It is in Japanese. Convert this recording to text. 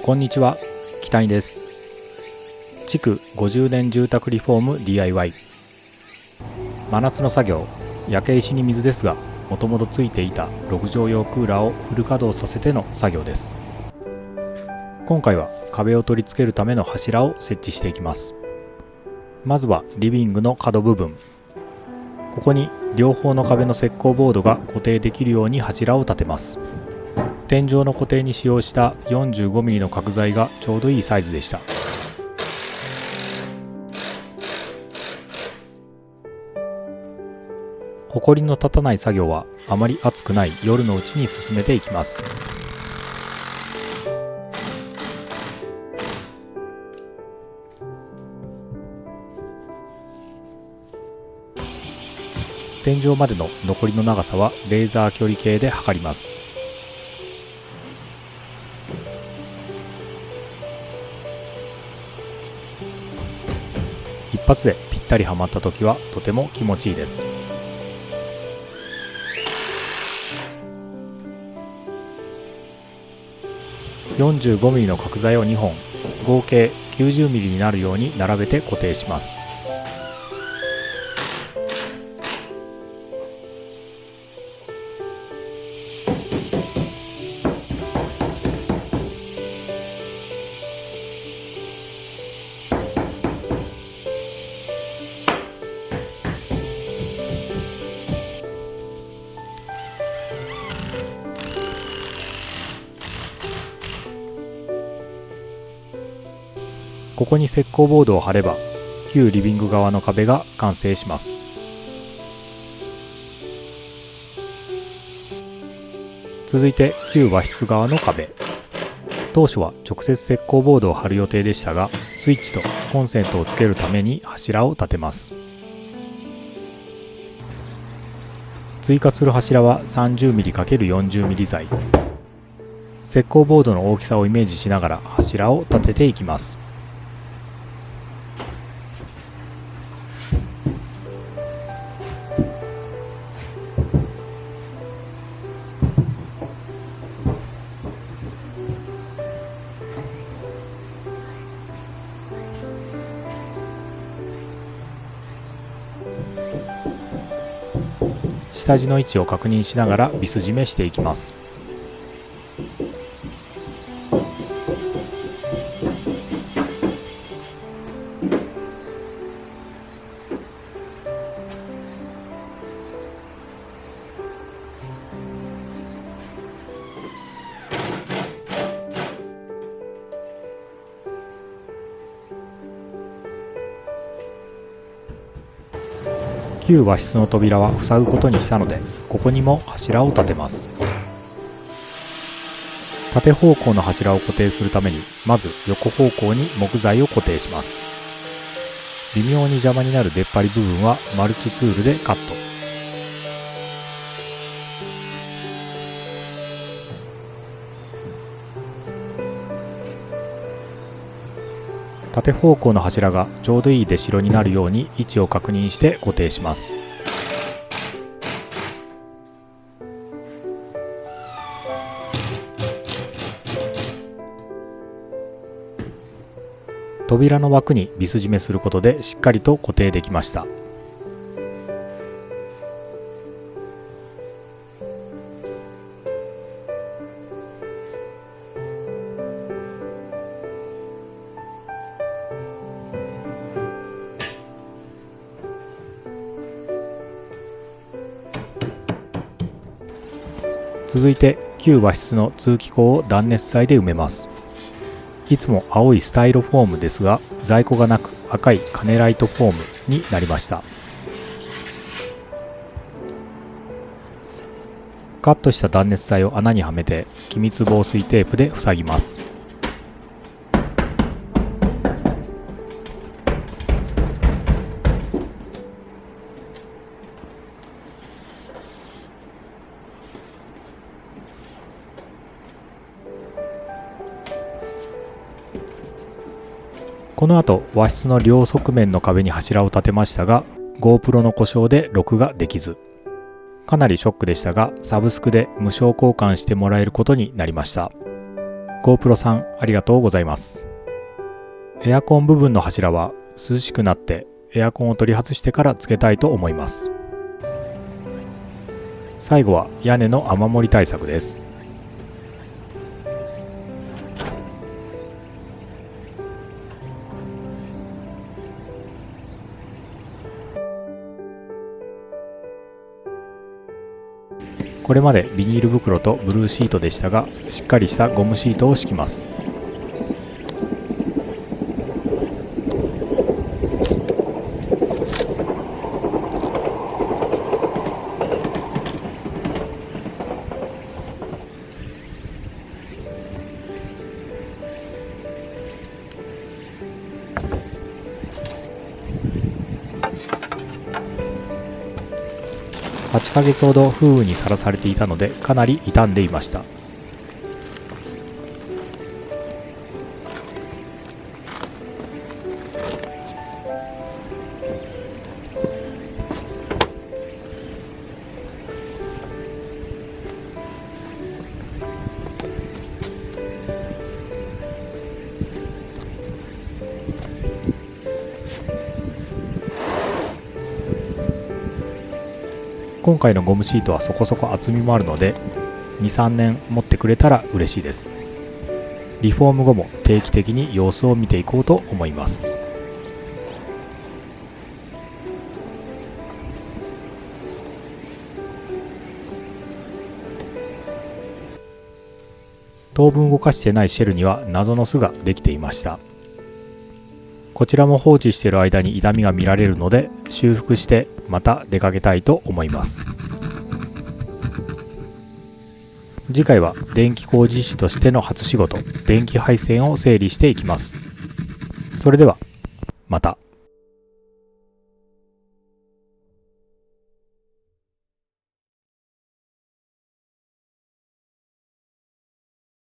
こんにちは、北谷です。築50年住宅リフォーム DIY。 真夏の作業、焼け石に水ですが、もともとついていた6畳用クーラーをフル稼働させての作業です。今回は壁を取り付けるための柱を設置していきます。まずはリビングの角部分、ここに両方の壁の石膏ボードが固定できるように柱を立てます。天井の固定に使用した 45mm の角材がちょうどいいサイズでした。埃の立たない作業はあまり暑くない夜のうちに進めていきます。天井までの残りの長さはレーザー距離計で測ります。一発でぴったりはまった時はとても気持ちいいです。45mm の角材を2本、合計 90mm になるように並べて固定します。ここに石膏ボードを貼れば、旧リビング側の壁が完成します。続いて旧和室側の壁。当初は直接石膏ボードを貼る予定でしたが、スイッチとコンセントをつけるために柱を立てます。追加する柱は 30mm×40mm 材。石膏ボードの大きさをイメージしながら柱を立てていきます。下地の位置を確認しながらビス締めしていきます。旧和室の扉は塞ぐことにしたので、ここにも柱を立てます。縦方向の柱を固定するために、まず横方向に木材を固定します。微妙に邪魔になる出っ張り部分はマルチツールでカット。縦方向の柱がちょうどいい出代になるように位置を確認して固定します。扉の枠にビス締めすることでしっかりと固定できました。続いて旧和室の通気口を断熱材で埋めます。いつも青いスタイロフォームですが、在庫がなく赤いカネライトフォームになりました。カットした断熱材を穴にはめて気密防水テープで塞ぎます。この後、和室の両側面の壁に柱を立てましたが、GoPro の故障で録画できず、かなりショックでしたが、サブスクで無償交換してもらえることになりました。GoPro さんありがとうございます。エアコン部分の柱は涼しくなってエアコンを取り外してからつけたいと思います。最後は屋根の雨漏り対策です。これまでビニール袋とブルーシートでしたが、しっかりしたゴムシートを敷きます。8ヶ月ほど風雨にさらされていたのでかなり傷んでいました。今回のゴムシートはそこそこ厚みもあるので 2,3 年持ってくれたら嬉しいです。リフォーム後も定期的に様子を見ていこうと思います。当分動かしてないシェルには謎の巣ができていました。こちらも放置している間に傷みが見られるので修復してまた出かけたいと思います。次回は電気工事士としての初仕事、電気配線を整理していきます。それではまた。